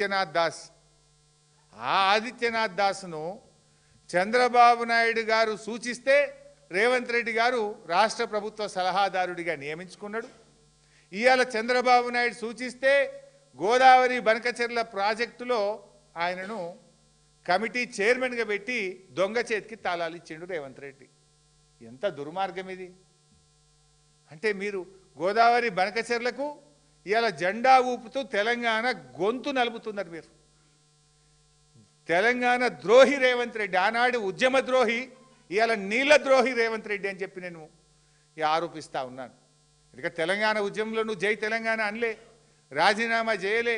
ఆదిత్యనాథ్ దాస్ ఆ ఆదిత్యనాథ్ దాస్ను చంద్రబాబు నాయుడు గారు సూచిస్తే రేవంత్ రెడ్డి గారు రాష్ట్ర ప్రభుత్వ సలహాదారుడిగా నియమించుకున్నాడు. ఇవాళ చంద్రబాబు నాయుడు సూచిస్తే గోదావరి బనకచెర్ల ప్రాజెక్టులో ఆయనను కమిటీ చైర్మన్గా పెట్టి దొంగ చేతికి తాళాలు ఇచ్చిండు రేవంత్ రెడ్డి. ఎంత దుర్మార్గం ఇది! అంటే మీరు గోదావరి బనకచెర్లకు ఇవాళ జెండా ఊపుతూ తెలంగాణ గొంతు నలుపుతున్నారు. మీరు తెలంగాణ ద్రోహి రేవంత్ రెడ్డి, ఆనాడు ఉద్యమ ద్రోహి, ఇవాళ నీళ్ళ ద్రోహి రేవంత్ రెడ్డి అని చెప్పి నేను ఆరోపిస్తూ ఉన్నాను. ఎందుకంటే తెలంగాణ ఉద్యమంలో నువ్వు జై తెలంగాణ అనలే, రాజీనామా చేయలే,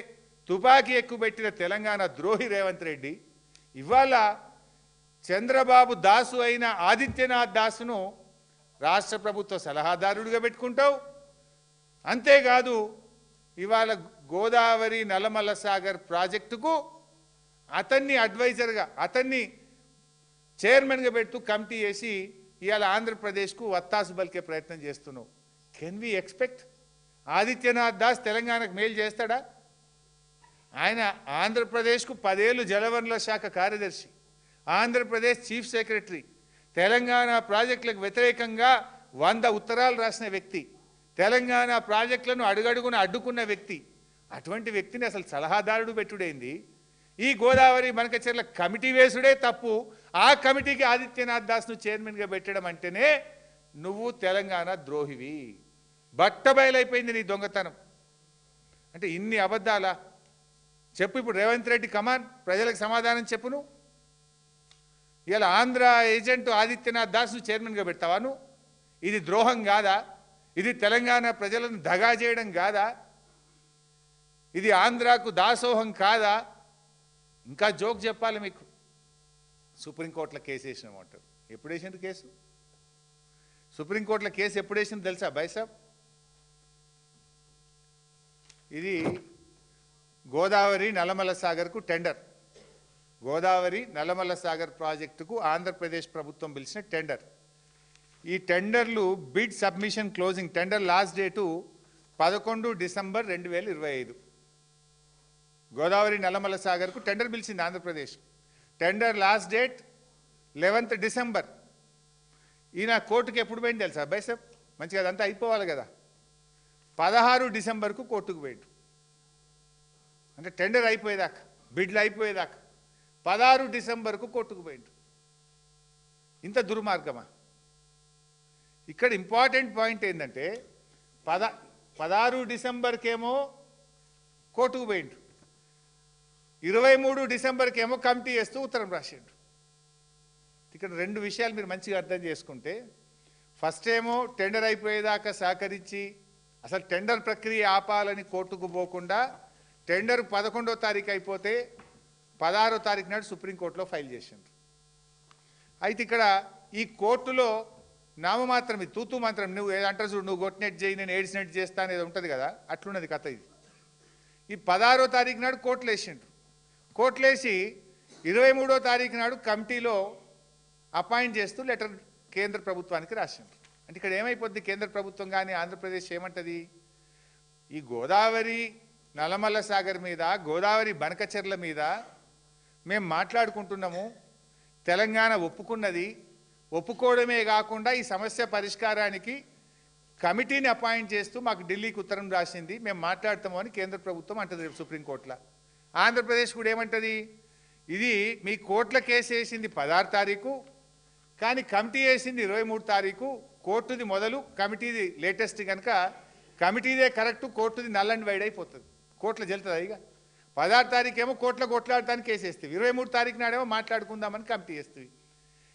తుపాకీ ఎక్కుపెట్టిన తెలంగాణ ద్రోహి రేవంత్ రెడ్డి ఇవాళ చంద్రబాబు దాసు అయిన ఆదిత్యనాథ్ దాసును రాష్ట్ర ప్రభుత్వ సలహాదారుడిగా పెట్టుకుంటావు. అంతేకాదు ఇవాళ గోదావరి నల్లమల్ల సాగర్ ప్రాజెక్టుకు అతన్ని అడ్వైజర్గా, అతన్ని చైర్మన్గా పెడుతూ కమిటీ చేసి ఇవాళ ఆంధ్రప్రదేశ్కు వత్తాసు పలికే ప్రయత్నం చేస్తున్నావు. Can we expect Adityanath Das తెలంగాణకు మేలు చేస్తాడా? ఆయన ఆంధ్రప్రదేశ్కు 10 ఏళ్ళు జలవనరుల శాఖ కార్యదర్శి, ఆంధ్రప్రదేశ్ చీఫ్ సెక్రటరీ, తెలంగాణ ప్రాజెక్టులకు వ్యతిరేకంగా 100 ఉత్తరాలు రాసిన వ్యక్తి, తెలంగాణ ప్రాజెక్టులను అడుగడుగున అడ్డుకున్న వ్యక్తి. అటువంటి వ్యక్తిని అసలు సలహాదారుడు పెట్టుడైంది. ఈ గోదావరి బనకచెర్ల కమిటీ వేసుడే తప్పు. ఆ కమిటీకి ఆదిత్యనాథ్ దాస్ను చైర్మన్గా పెట్టడం అంటేనే నువ్వు తెలంగాణ ద్రోహివి. బట్టబయలైపోయింది నీ దొంగతనం. అంటే ఇన్ని అబద్ధాలా? చెప్పు ఇప్పుడు రేవంత్ రెడ్డి, కమాన్, ప్రజలకు సమాధానం చెప్పును. ఇవాళ ఆంధ్ర ఏజెంట్ ఆదిత్యనాథ్ దాస్ను చైర్మన్గా పెడతావా నువ్వు? ఇది ద్రోహం కాదా? ఇది తెలంగాణ ప్రజలను దగా చేయడం కాదా? ఇది ఆంధ్రాకు దాసోహం కాదా? ఇంకా జోక్ చెప్పాలి మీకు. సుప్రీంకోర్టులో కేసు వేసినామంటారు. ఎప్పుడు వేసిండ్రు కేసు? సుప్రీంకోర్టులో కేసు ఎప్పుడు వేసింది తెలుసా బైసాబ్? ఇది గోదావరి నల్లమల్ల సాగర్కు టెండర్, గోదావరి నల్లమల్ల సాగర్ ప్రాజెక్టుకు ఆంధ్రప్రదేశ్ ప్రభుత్వం పిలిచిన టెండర్. ఈ టెండర్లు bid submission closing, tender last date 11 December 2025. Godavari Nallamala సాగర్కు టెండర్ పిలిచింది Andhra Pradesh. Tender last date 11 December. ఈయన కోర్టుకు ఎప్పుడు పోయింది తెలుసా బైసప్? మంచిగా అదంతా అయిపోవాలి కదా. 16 డిసెంబర్కు కోర్టుకు పోయిండు. అంటే టెండర్ అయిపోయేదాకా, బిడ్లు అయిపోయేదాకా 16 డిసెంబర్కు కోర్టుకు పోయిండు. ఇంత దుర్మార్గమా? ఇక్కడ ఇంపార్టెంట్ పాయింట్ ఏంటంటే 16 డిసెంబర్కేమో కోర్టుకు పోయిండు, 23 డిసెంబర్కేమో కమిటీ చేస్తూ ఉత్తరం రాసిండు. ఇక్కడ 2 విషయాలు మీరు మంచిగా అర్థం చేసుకుంటే, ఫస్ట్ ఏమో టెండర్ అయిపోయేదాకా సహకరించి అసలు టెండర్ ప్రక్రియ ఆపాలని కోర్టుకు పోకుండా టెండర్ 11వ తారీఖు అయిపోతే 16వ తారీఖు నాడు సుప్రీంకోర్టులో ఫైల్ చేసిండ్రు. అయితే ఇక్కడ ఈ కోర్టులో నామమాత్రం, ఇది తూతూ మాత్రం, నువ్వు ఏదంటారు చూడు, నువ్వు కొట్టినట్టు చేయి, నేను ఏడ్చినట్టు చేస్తాను ఏదో ఉంటుంది కదా, అట్లున్నది కథ ఇది. ఈ 16వ తారీఖు నాడు కోర్టులు వేసిండ్రు. కోర్టులు వేసి 23వ తారీఖు నాడు కమిటీలో అపాయింట్ చేస్తూ లెటర్ కేంద్ర ప్రభుత్వానికి రాసిండ్రు. అంటే ఇక్కడ ఏమైపోద్ది, కేంద్ర ప్రభుత్వం కానీ ఆంధ్రప్రదేశ్ ఏమంటుంది, ఈ గోదావరి నల్లమల్ల సాగర్ మీద, గోదావరి బనకచెర్ల మీద మేము మాట్లాడుకుంటున్నాము, తెలంగాణ ఒప్పుకున్నది, ఒప్పుకోవడమే కాకుండా ఈ సమస్య పరిష్కారానికి కమిటీని అపాయింట్ చేస్తూ మాకు ఢిల్లీకి ఉత్తరం రాసింది, మేము మాట్లాడతాము అని కేంద్ర ప్రభుత్వం అంటుంది సుప్రీంకోర్టులో. ఆంధ్రప్రదేశ్ కూడా ఏమంటుంది, ఇది మీ కోర్టుల కేసు వేసింది 16 తారీఖు, కానీ కమిటీ వేసింది 23 తారీఖు, కోర్టుది మొదలు, కమిటీది లేటెస్ట్ కనుక కమిటీదే కరెక్టు, కోర్టుది నల్ అండ్ వైడ్ అయిపోతుంది, కోర్టులో జల్లుతుంది. ఇక 16 తారీఖు ఏమో కోర్టులో కొట్లాడటానికి కేసు వేస్తుంది, 23 తారీఖు నాడేమో మాట్లాడుకుందామని కమిటీ వేస్తుంది.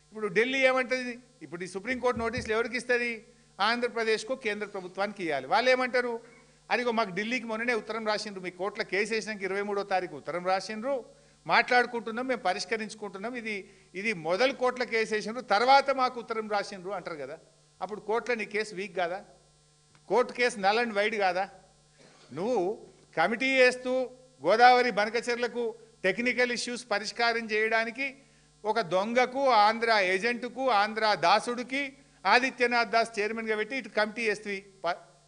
ఇప్పుడు ఢిల్లీ ఏమంటుంది, ఇప్పుడు ఈ సుప్రీంకోర్టు నోటీసులు ఎవరికి ఇస్తుంది, ఆంధ్రప్రదేశ్కు కేంద్ర ప్రభుత్వానికి ఇవ్వాలి. వాళ్ళు ఏమంటారు, అదిగో మాకు ఢిల్లీకి మొన్ననే ఉత్తరం రాసిండ్రు, మీ కోర్టులో కేసు వేసినాక 23వ తారీఖు ఉత్తరం రాసిండ్రు, మాట్లాడుకుంటున్నాం, మేము పరిష్కరించుకుంటున్నాం, ఇది మొదలు కోర్టుల కేసు వేసిండ్రు, తర్వాత మాకు ఉత్తరం రాసిండ్రు అంటారు కదా. అప్పుడు కోర్టులో నీ కేసు వీక్ కాదా, court case null and wide కాదా? నువ్వు కమిటీ వేస్తూ గోదావరి బనకచెర్లకు టెక్నికల్ ఇష్యూస్ పరిష్కారం చేయడానికి ఒక దొంగకు, ఆంధ్ర ఏజెంటుకు, ఆంధ్ర దాసుడికి ఆదిత్యనాథ్ దాస్ చైర్మన్గా పెట్టి ఇటు కమిటీ వేస్తుంది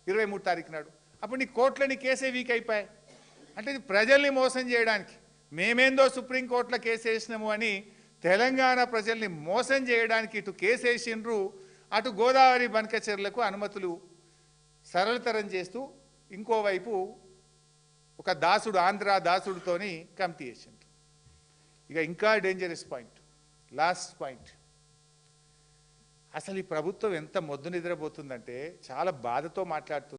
23 తారీఖు నాడు. అప్పుడు నీ కోర్టులో నీ కేసే వీక్ అయిపోయాయి. అంటే ఇది ప్రజల్ని మోసం చేయడానికి, మేమేందో సుప్రీంకోర్టులో కేసు వేసినాము అని తెలంగాణ ప్రజల్ని మోసం చేయడానికి ఇటు కేసు వేసిండ్రు, అటు గోదావరి బనకచెర్లకు అనుమతులు సరళతరం చేస్తూ ఇంకోవైపు ఒక దాసుడు, ఆంధ్ర దాసుడితోని కమిటీ వేసిండ్రు. ఇక ఇంకా డేంజరస్ పాయింట్, లాస్ట్ పాయింట్, అసలు ఈ ప్రభుత్వం ఎంత మొద్దు నిద్రపోతుందంటే చాలా బాధతో మాట్లాడుతుంది.